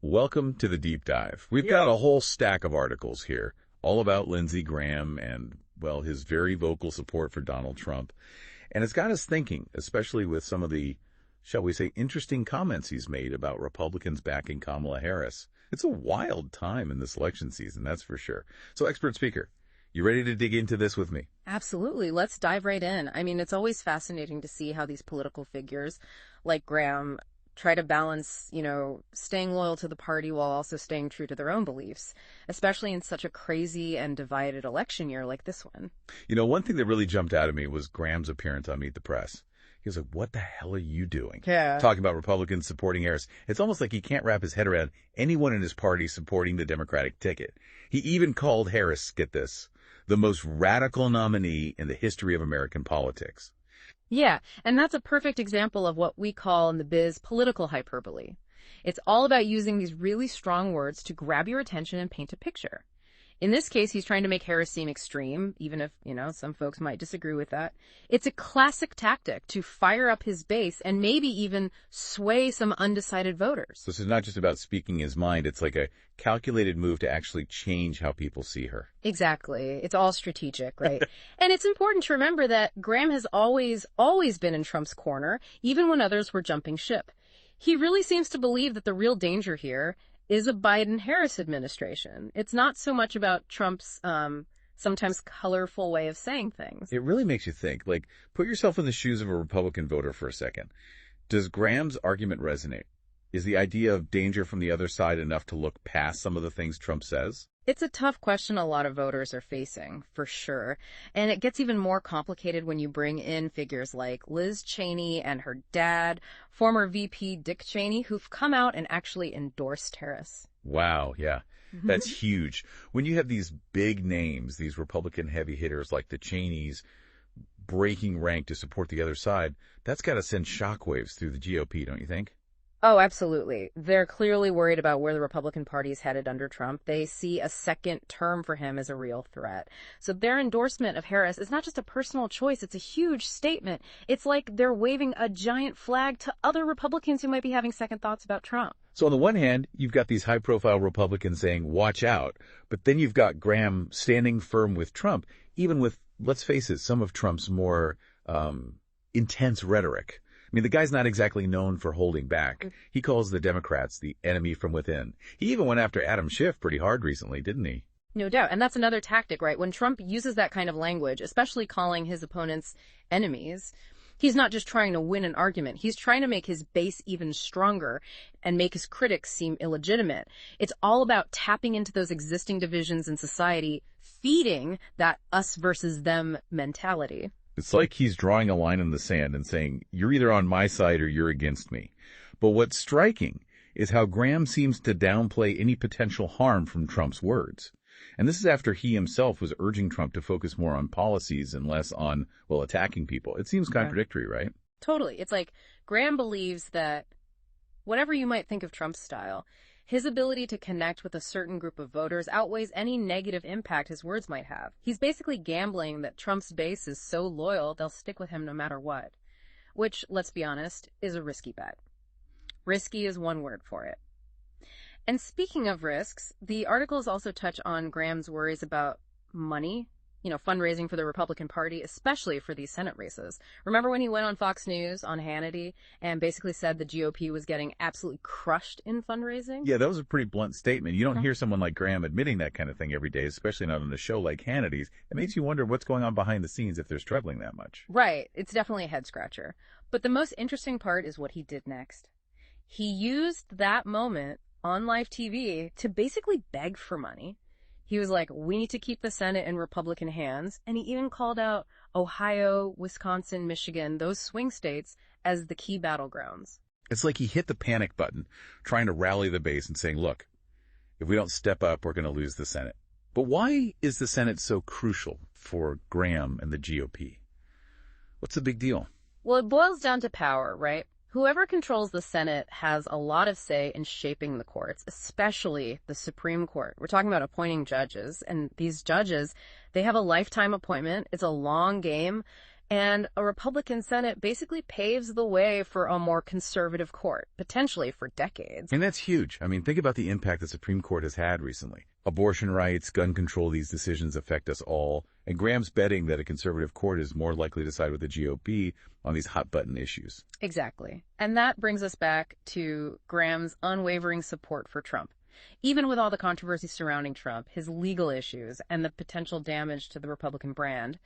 Welcome to the deep dive. We've got a whole stack of articles here, all about Lindsey Graham and, well, his very vocal support for Donald Trump. And it's got us thinking, especially with some of the, shall we say, interesting comments he's made about Republicans backing Kamala Harris. It's a wild time in this election season, that's for sure. So, expert speaker, you ready to dig into this with me? Absolutely. Let's dive right in. I mean, it's always fascinating to see how these political figures like Graham try to balance, staying loyal to the party while also staying true to their own beliefs, especially in such a crazy and divided election year like this one. One thing that really jumped out at me was Graham's appearance on Meet the Press. He was like, what the hell are you doing? Yeah. Talking about Republicans supporting Harris. It's almost like he can't wrap his head around anyone in his party supporting the Democratic ticket. He even called Harris, get this, the most radical nominee in the history of American politics. Yeah, and that's a perfect example of what we call in the biz political hyperbole. It's all about using these really strong words to grab your attention and paint a picture. In this case, he's trying to make Harris seem extreme, even if, some folks might disagree with that. It's a classic tactic to fire up his base and maybe even sway some undecided voters. This is not just about speaking his mind. It's like a calculated move to actually change how people see her. Exactly. It's all strategic, right? And it's important to remember that Graham has always been in Trump's corner, even when others were jumping ship. He really seems to believe that the real danger here is a Biden-Harris administration. It's not so much about Trump's sometimes colorful way of saying things. It really makes you think. Like, put yourself in the shoes of a Republican voter for a second. Does Graham's argument resonate? Is the idea of danger from the other side enough to look past some of the things Trump says? It's a tough question a lot of voters are facing, for sure. And it gets even more complicated when you bring in figures like Liz Cheney and her dad, former VP Dick Cheney, who've come out and actually endorsed Harris. Wow, yeah. That's huge. When you have these big names, these Republican heavy hitters like the Cheneys breaking rank to support the other side, that's got to send shockwaves through the GOP, don't you think? Oh, absolutely. They're clearly worried about where the Republican Party is headed under Trump. They see a second term for him as a real threat. So their endorsement of Harris is not just a personal choice. It's a huge statement. It's like they're waving a giant flag to other Republicans who might be having second thoughts about Trump. So on the one hand, you've got these high-profile Republicans saying, watch out. But then you've got Graham standing firm with Trump, even with, let's face it, some of Trump's more intense rhetoric. I mean, the guy's not exactly known for holding back. He calls the Democrats the enemy from within. He even went after Adam Schiff pretty hard recently, didn't he? No doubt. And that's another tactic, right? When Trump uses that kind of language, especially calling his opponents enemies, he's not just trying to win an argument. He's trying to make his base even stronger and make his critics seem illegitimate. It's all about tapping into those existing divisions in society, feeding that us versus them mentality. It's like he's drawing a line in the sand and saying, you're either on my side or you're against me. But what's striking is how Graham seems to downplay any potential harm from Trump's words. And this is after he himself was urging Trump to focus more on policies and less on, attacking people. It seems contradictory, right? Totally. It's like Graham believes that whatever you might think of Trump's style, his ability to connect with a certain group of voters outweighs any negative impact his words might have. He's basically gambling that Trump's base is so loyal they'll stick with him no matter what, which, let's be honest, is a risky bet. Risky is one word for it. And speaking of risks, the articles also touch on Graham's worries about money, fundraising for the Republican Party, especially for these Senate races. Remember when he went on Fox News on Hannity and basically said the GOP was getting absolutely crushed in fundraising? Yeah, that was a pretty blunt statement. You don't hear someone like Graham admitting that kind of thing every day, especially not on a show like Hannity's. It makes you wonder what's going on behind the scenes if they're struggling that much. Right. It's definitely a head scratcher. But the most interesting part is what he did next. He used that moment on live TV to basically beg for money. He was like, we need to keep the Senate in Republican hands. And he even called out Ohio, Wisconsin, Michigan, those swing states, as the key battlegrounds. It's like he hit the panic button, trying to rally the base and saying, look, if we don't step up, we're going to lose the Senate. But why is the Senate so crucial for Graham and the GOP? What's the big deal? Well, it boils down to power, right? Whoever controls the Senate has a lot of say in shaping the courts, especially the Supreme Court. We're talking about appointing judges, and these judges, they have a lifetime appointment. It's a long game, And a Republican Senate basically paves the way for a more conservative court, potentially for decades. And that's huge. I mean, think about the impact the Supreme Court has had recently. Abortion rights, gun control, these decisions affect us all. And Graham's betting that a conservative court is more likely to side with the GOP on these hot-button issues. Exactly. And that brings us back to Graham's unwavering support for Trump. Even with all the controversy surrounding Trump, his legal issues, and the potential damage to the Republican brand,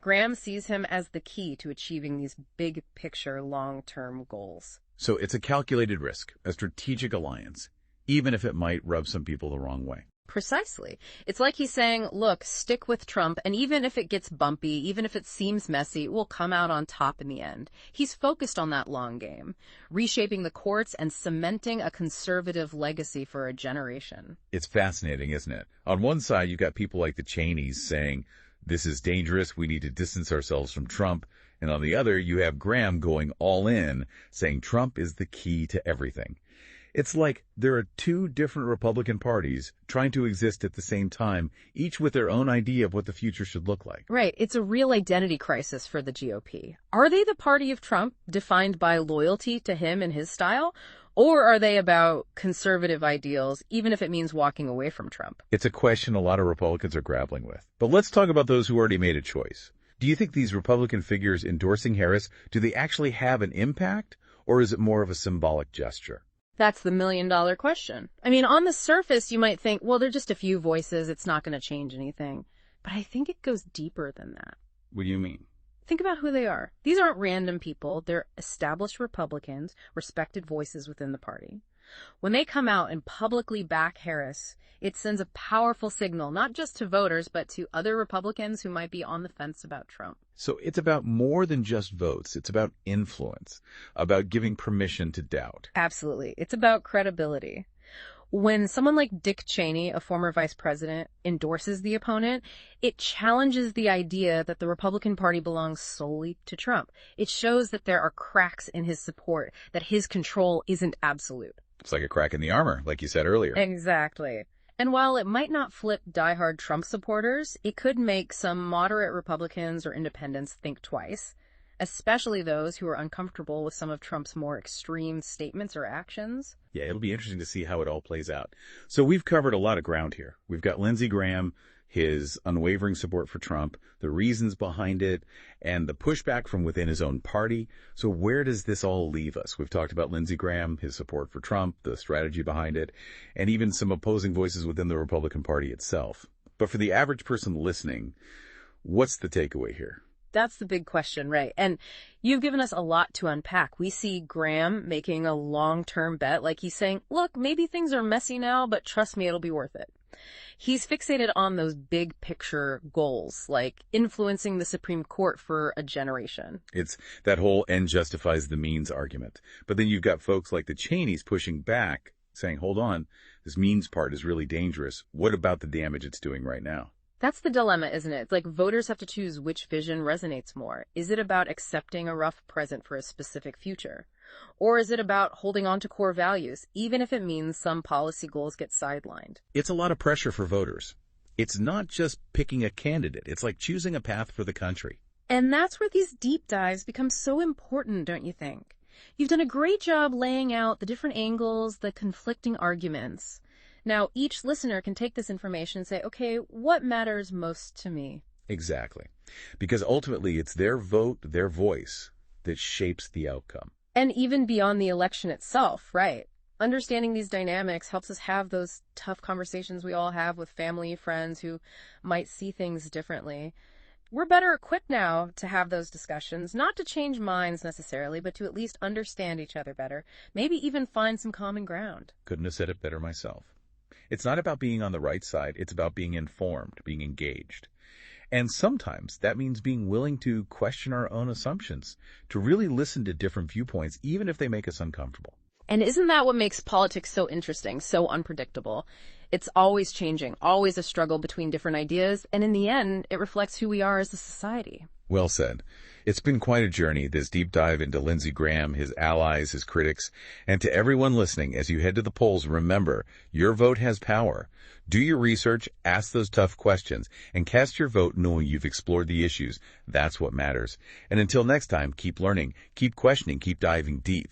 Graham sees him as the key to achieving these big-picture, long-term goals. So it's a calculated risk, a strategic alliance, even if it might rub some people the wrong way. Precisely. It's like he's saying, look, stick with Trump, and even if it gets bumpy, even if it seems messy, we'll come out on top in the end. He's focused on that long game, reshaping the courts and cementing a conservative legacy for a generation. It's fascinating, isn't it? On one side, you've got people like the Cheneys saying, this is dangerous, we need to distance ourselves from Trump. And on the other, you have Graham going all in, saying Trump is the key to everything. It's like there are two different Republican parties trying to exist at the same time, each with their own idea of what the future should look like. Right. It's a real identity crisis for the GOP. Are they the party of Trump, defined by loyalty to him and his style? Or are they about conservative ideals, even if it means walking away from Trump? It's a question a lot of Republicans are grappling with. But let's talk about those who already made a choice. Do you think these Republican figures endorsing Harris, do they actually have an impact? Or is it more of a symbolic gesture? That's the million-dollar question. I mean, on the surface, you might think, well, they're just a few voices. It's not going to change anything. But I think it goes deeper than that. What do you mean? Think about who they are. These aren't random people. They're established Republicans, respected voices within the party. When they come out and publicly back Harris, it sends a powerful signal, not just to voters, but to other Republicans who might be on the fence about Trump. So it's about more than just votes. It's about influence, about giving permission to doubt. Absolutely. It's about credibility. When someone like Dick Cheney, a former vice president, endorses the opponent, it challenges the idea that the Republican Party belongs solely to Trump. It shows that there are cracks in his support, that his control isn't absolute. It's like a crack in the armor, like you said earlier. Exactly. And while it might not flip diehard Trump supporters, it could make some moderate Republicans or independents think twice, especially those who are uncomfortable with some of Trump's more extreme statements or actions. Yeah, it'll be interesting to see how it all plays out. So we've covered a lot of ground here. We've got Lindsey Graham, his unwavering support for Trump, the reasons behind it, and the pushback from within his own party. So where does this all leave us? We've talked about Lindsey Graham, his support for Trump, the strategy behind it, and even some opposing voices within the Republican Party itself. But for the average person listening, what's the takeaway here? That's the big question, right? And you've given us a lot to unpack. We see Graham making a long-term bet, like he's saying, look, maybe things are messy now, but trust me, it'll be worth it. He's fixated on those big picture goals, like influencing the Supreme Court for a generation. It's that whole end justifies the means argument. But then you've got folks like the Cheneys pushing back, saying, hold on, this means part is really dangerous. What about the damage it's doing right now? That's the dilemma, isn't it? It's like voters have to choose which vision resonates more. Is it about accepting a rough present for a specific future? Or is it about holding on to core values, even if it means some policy goals get sidelined? It's a lot of pressure for voters. It's not just picking a candidate. It's like choosing a path for the country. And that's where these deep dives become so important, don't you think? You've done a great job laying out the different angles, the conflicting arguments. Now, each listener can take this information and say, okay, what matters most to me? Exactly. Because ultimately, it's their vote, their voice, that shapes the outcome. And even beyond the election itself, right? Understanding these dynamics helps us have those tough conversations we all have with family, friends who might see things differently. We're better equipped now to have those discussions, not to change minds necessarily, but to at least understand each other better, maybe even find some common ground. Couldn't have said it better myself. It's not about being on the right side. It's about being informed, being engaged. And sometimes that means being willing to question our own assumptions, to really listen to different viewpoints, even if they make us uncomfortable. And isn't that what makes politics so interesting, so unpredictable? It's always changing, always a struggle between different ideas, and in the end, it reflects who we are as a society. Well said. It's been quite a journey, this deep dive into Lindsey Graham, his allies, his critics, and to everyone listening, as you head to the polls, remember, your vote has power. Do your research, ask those tough questions, and cast your vote knowing you've explored the issues. That's what matters. And until next time, keep learning, keep questioning, keep diving deep.